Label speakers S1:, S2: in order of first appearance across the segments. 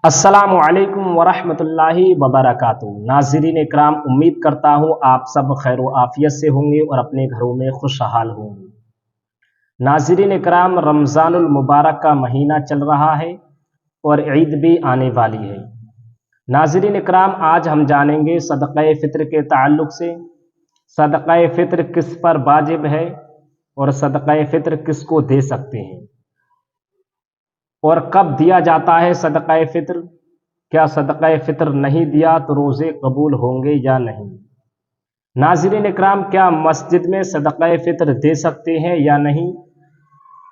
S1: السلام علیکم ورحمۃ اللہ وبرکاتہ۔ ناظرین اکرام، امید کرتا ہوں آپ سب خیر و عافیت سے ہوں گے اور اپنے گھروں میں خوشحال ہوں گے۔ ناظرین اکرام، رمضان المبارک کا مہینہ چل رہا ہے اور عید بھی آنے والی ہے۔ ناظرین اکرام، آج ہم جانیں گے صدقہ فطر کے تعلق سے صدقہ فطر کس پر واجب ہے اور صدقہ فطر کس کو دے سکتے ہیں اور کب دیا جاتا ہے صدقہ فطر۔ کیا صدقہ فطر نہیں دیا تو روزے قبول ہوں گے یا نہیں؟ ناظرین اکرام، کیا مسجد میں صدقہ فطر دے سکتے ہیں یا نہیں،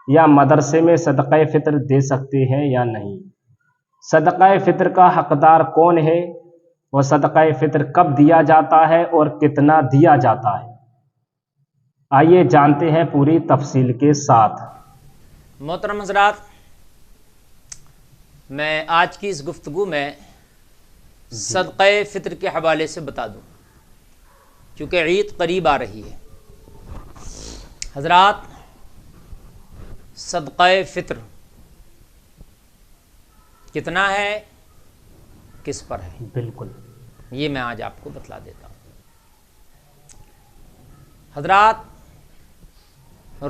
S1: یا مدرسے میں صدقہ فطر دے سکتے ہیں یا نہیں؟ صدقہ فطر کا حقدار کون ہے اور صدقہ فطر کب دیا جاتا ہے اور کتنا دیا جاتا ہے؟ آئیے جانتے ہیں پوری تفصیل کے ساتھ۔
S2: محترم حضرات، میں آج کی اس گفتگو میں صدقہ فطر کے حوالے سے بتا دوں، کیونکہ عید قریب آ رہی ہے۔ حضرات، صدقہ فطر کتنا ہے، کس پر ہے،
S1: بالکل
S2: یہ میں آج آپ کو بتلا دیتا ہوں۔ حضرات،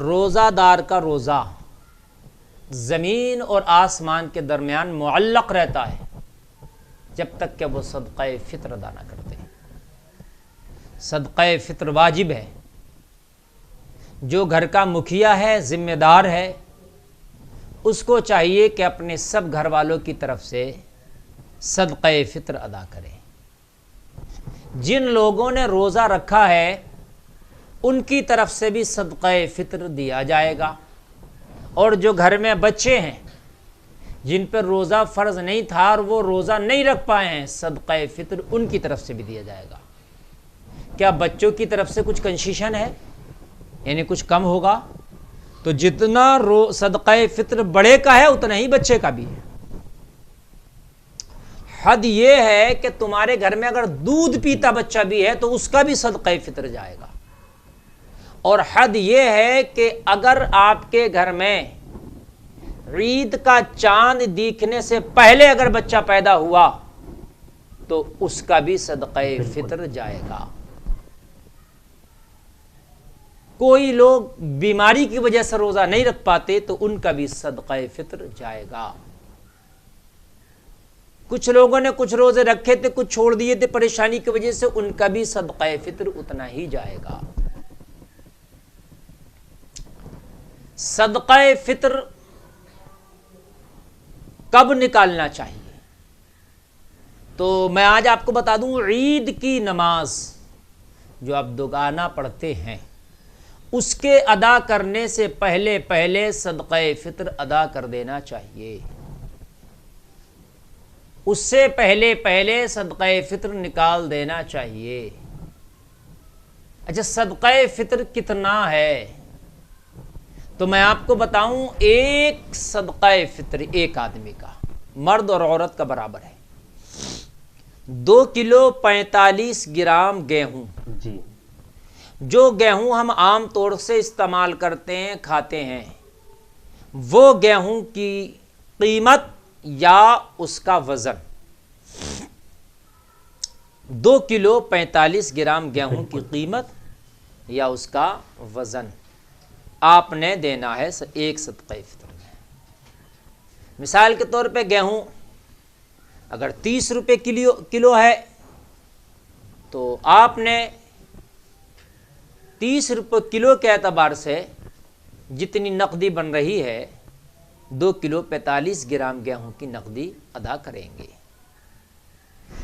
S2: روزہ دار کا روزہ زمین اور آسمان کے درمیان معلق رہتا ہے جب تک کہ وہ صدقہ فطر ادا نہ کرتے ہیں۔ صدقہ فطر واجب ہے۔ جو گھر کا مکھیا ہے، ذمہ دار ہے، اس کو چاہیے کہ اپنے سب گھر والوں کی طرف سے صدقہ فطر ادا کرے۔ جن لوگوں نے روزہ رکھا ہے ان کی طرف سے بھی صدقہ فطر دیا جائے گا، اور جو گھر میں بچے ہیں جن پر روزہ فرض نہیں تھا اور وہ روزہ نہیں رکھ پائے ہیں، صدقہ فطر ان کی طرف سے بھی دیا جائے گا۔ کیا بچوں کی طرف سے کچھ کنسیشن ہے، یعنی کچھ کم ہوگا؟ تو جتنا صدقہ فطر بڑے کا ہے اتنا ہی بچے کا بھی ہے۔ حد یہ ہے کہ تمہارے گھر میں اگر دودھ پیتا بچہ بھی ہے تو اس کا بھی صدقہ فطر جائے گا، اور حد یہ ہے کہ اگر آپ کے گھر میں عید کا چاند دیکھنے سے پہلے اگر بچہ پیدا ہوا تو اس کا بھی صدقہ فطر جائے گا۔ کوئی لوگ بیماری کی وجہ سے روزہ نہیں رکھ پاتے تو ان کا بھی صدقہ فطر جائے گا۔ کچھ لوگوں نے کچھ روزے رکھے تھے، کچھ چھوڑ دیے تھے پریشانی کی وجہ سے، ان کا بھی صدقہ فطر اتنا ہی جائے گا۔ صدقہ فطر کب نکالنا چاہیے؟ تو میں آج آپ کو بتا دوں، عید کی نماز جو آپ دوگانہ پڑھتے ہیں اس کے ادا کرنے سے پہلے صدقہ فطر ادا کر دینا چاہیے۔ اس سے پہلے صدقہ فطر نکال دینا چاہیے۔ اچھا، صدقہ فطر کتنا ہے؟ تو میں آپ کو بتاؤں، ایک صدقہ فطر ایک آدمی کا، مرد اور عورت کا برابر ہے۔ 2 کلو 45 گرام گیہوں،
S1: جی،
S2: جو گیہوں ہم عام طور سے استعمال کرتے ہیں، کھاتے ہیں، وہ گیہوں کی قیمت یا اس کا وزن، 2 کلو 45 گرام گیہوں کی قیمت یا اس کا وزن آپ نے دینا ہے ایک صدقہ فطر میں۔ مثال کے طور پہ گیہوں اگر 30 روپے کلو ہے تو آپ نے 30 روپے کلو کے اعتبار سے جتنی نقدی بن رہی ہے 2 کلو 45 گرام گیہوں کی نقدی ادا کریں گے۔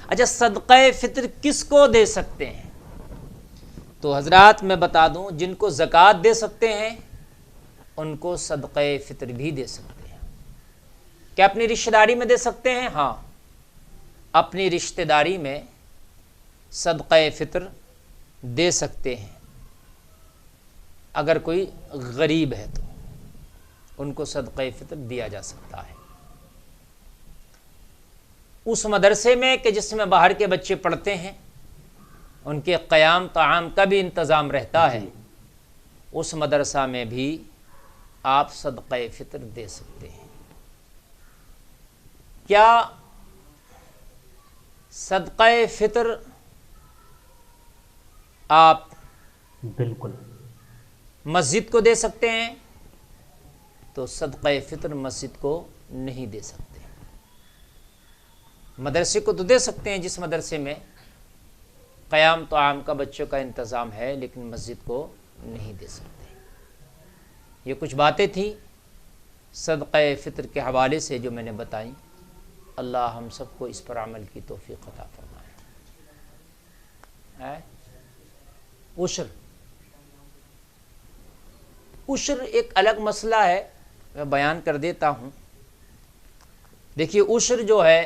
S2: اچھا، صدقہ فطر کس کو دے سکتے ہیں؟ تو حضرات میں بتا دوں، جن کو زکوٰۃ دے سکتے ہیں ان کو صدقہ فطر بھی دے سکتے ہیں۔ کیا اپنی رشتہ داری میں دے سکتے ہیں؟ ہاں، اپنی رشتہ داری میں صدقہ فطر دے سکتے ہیں۔ اگر کوئی غریب ہے تو ان کو صدقہ فطر دیا جا سکتا ہے۔ اس مدرسے میں کہ جس میں باہر کے بچے پڑھتے ہیں، ان کے قیام طعام کا بھی انتظام رہتا ہے، اس مدرسہ میں بھی آپ صدقہ فطر دے سکتے ہیں۔ کیا صدقہ فطر آپ
S1: بالکل
S2: مسجد کو دے سکتے ہیں تو صدقہ فطر مسجد کو نہیں دے سکتے. مدرسے کو تو دے سکتے ہیں جس مدرسے میں قیام طعام کا بچوں کا انتظام ہے، لیکن مسجد کو نہیں دے سکتے. یہ کچھ باتیں تھیں صدقہ فطر کے حوالے سے جو میں نے بتائیں. اللہ ہم سب کو اس پر عمل کی توفیق عطا فرمائے. عشر ایک الگ مسئلہ ہے، میں بیان کر دیتا ہوں. دیکھیے عشر جو ہے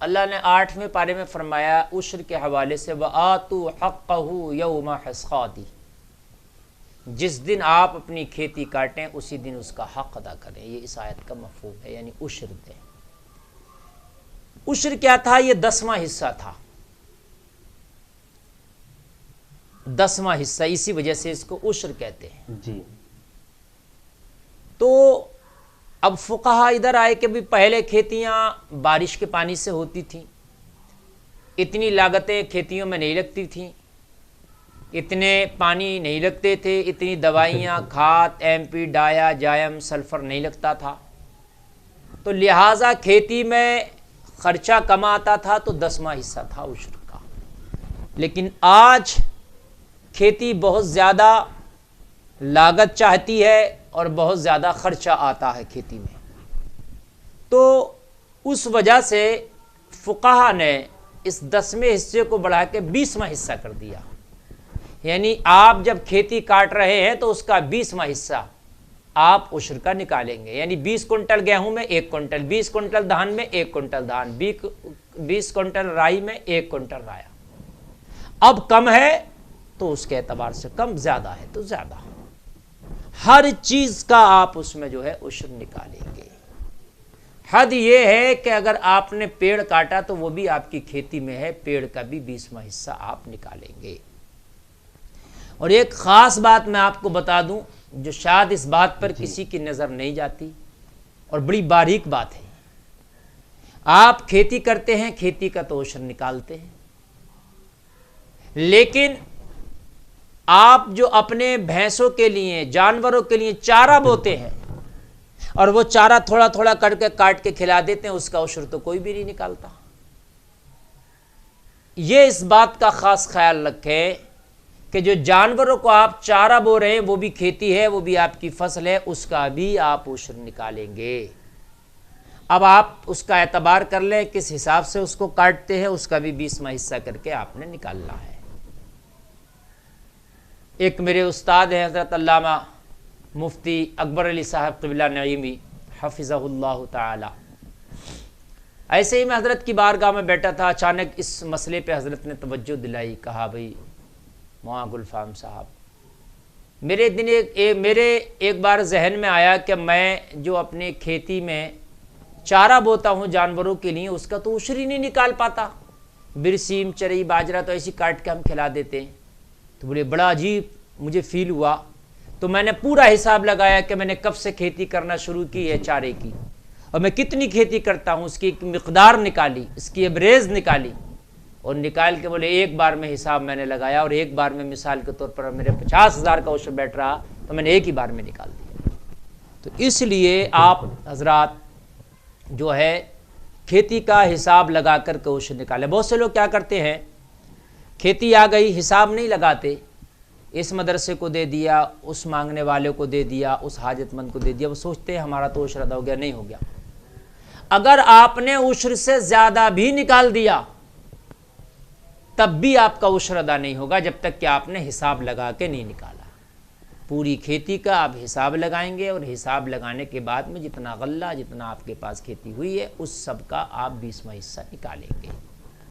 S2: اللہ نے 8ویں پارے میں فرمایا عشر کے حوالے سے وَآتُوا حَقَّهُ يَوْمَ حَصَادِهِ، جس دن آپ اپنی کھیتی کاٹیں اسی دن اس کا حق ادا کریں. یہ اس آیت کا مفہوم ہے، یعنی عشر دیں. عشر کیا تھا؟ یہ 10واں حصہ تھا. 10واں حصہ، اسی وجہ سے اس کو عشر کہتے ہیں.
S1: جی.
S2: تو اب فقہا ادھر آئے کہ بھی پہلے کھیتیاں بارش کے پانی سے ہوتی تھیں، اتنی لاگتیں کھیتیوں میں نہیں لگتی تھیں، اتنے پانی نہیں لگتے تھے، اتنی دوائیاں کھاد MP ڈایا جائم سلفر نہیں لگتا تھا، تو لہٰذا کھیتی میں خرچہ کم آتا تھا، تو 10واں حصہ تھا عشر کا. لیکن آج کھیتی بہت زیادہ لاگت چاہتی ہے اور بہت زیادہ خرچہ آتا ہے کھیتی میں، تو اس وجہ سے فقہا نے اس 10ویں حصے کو بڑھا کے 20واں حصہ کر دیا. یعنی آپ جب کھیتی کاٹ رہے ہیں تو اس کا 20واں حصہ آپ عشر کا نکالیں گے. یعنی 20 کنٹل گیہوں میں 1 کنٹل، 20 کنٹل دھان میں 1 کنٹل دھان، 20 کنٹل رائی میں 1 کنٹل رایا. اب کم ہے تو اس کے اعتبار سے کم، زیادہ ہے تو زیادہ. ہر چیز کا آپ اس میں جو ہے عشر نکالیں گے. حد یہ ہے کہ اگر آپ نے پیڑ کاٹا تو وہ بھی آپ کی کھیتی میں ہے، پیڑ کا بھی 20واں حصہ آپ نکالیں گے. اور ایک خاص بات میں آپ کو بتا دوں جو شاید اس بات پر کسی کی نظر نہیں جاتی اور بڑی باریک بات ہے. آپ کھیتی کرتے ہیں، کھیتی کا تو عشر نکالتے ہیں، لیکن آپ جو اپنے بھینسوں کے لیے جانوروں کے لیے چارہ بوتے ہیں اور وہ چارہ تھوڑا تھوڑا کر کے کاٹ کے کھلا دیتے ہیں، اس کا عشر تو کوئی بھی نہیں نکالتا. یہ اس بات کا خاص خیال رکھیں کہ جو جانوروں کو آپ چارہ بو رہے ہیں وہ بھی کھیتی ہے، وہ بھی آپ کی فصل ہے، اس کا بھی آپ عشر نکالیں گے. اب آپ اس کا اعتبار کر لیں کس حساب سے اس کو کاٹتے ہیں، اس کا بھی 20واں حصہ کر کے آپ نے نکالنا ہے. ایک میرے استاد ہیں حضرت علامہ مفتی اکبر علی صاحب قبلہ نعیمی حفظہ اللہ تعالی. ایسے ہی میں حضرت کی بارگاہ میں بیٹھا تھا، اچانک اس مسئلے پہ حضرت نے توجہ دلائی. کہا بھائی مولانا گلفام صاحب، میرے ایک بار ذہن میں آیا کہ میں جو اپنے کھیتی میں چارہ بوتا ہوں جانوروں کے لیے، اس کا تو عشر ہی نہیں نکال پاتا. برسیم چرئی باجرہ تو ایسی کاٹ کے ہم کھلا دیتے ہیں. تو بولے بڑا عجیب مجھے فیل ہوا. تو میں نے پورا حساب لگایا کہ میں نے کب سے کھیتی کرنا شروع کی ہے چارے کی، اور میں کتنی کھیتی کرتا ہوں، اس کی ایک مقدار نکالی، اس کی ایوریج نکالی، اور نکال کے بولے ایک بار میں حساب میں نے لگایا، اور ایک بار میں مثال کے طور پر میرے 50,000 کا عشر بیٹھ رہا تو میں نے ایک ہی بار میں نکال دیا. تو اس لیے آپ حضرات جو ہے کھیتی کا حساب لگا کر کے عشر نکالیں. بہت سے لوگ کیا کرتے ہیں، کھیتی آ گئی حساب نہیں لگاتے، اس مدرسے کو دے دیا، اس مانگنے والے کو دے دیا، اس حاجت مند کو دے دیا، وہ سوچتے ہیں ہمارا تو عشر ادا ہو گیا. نہیں ہو گیا. اگر آپ نے عشر سے زیادہ بھی نکال دیا تب بھی آپ کا عشر ادا نہیں ہوگا جب تک کہ آپ نے حساب لگا کے نہیں نکالا. پوری کھیتی کا آپ حساب لگائیں گے، اور حساب لگانے کے بعد میں جتنا غلہ جتنا آپ کے پاس کھیتی ہوئی ہے اس سب کا آپ 20واں حصہ نکالیں گے.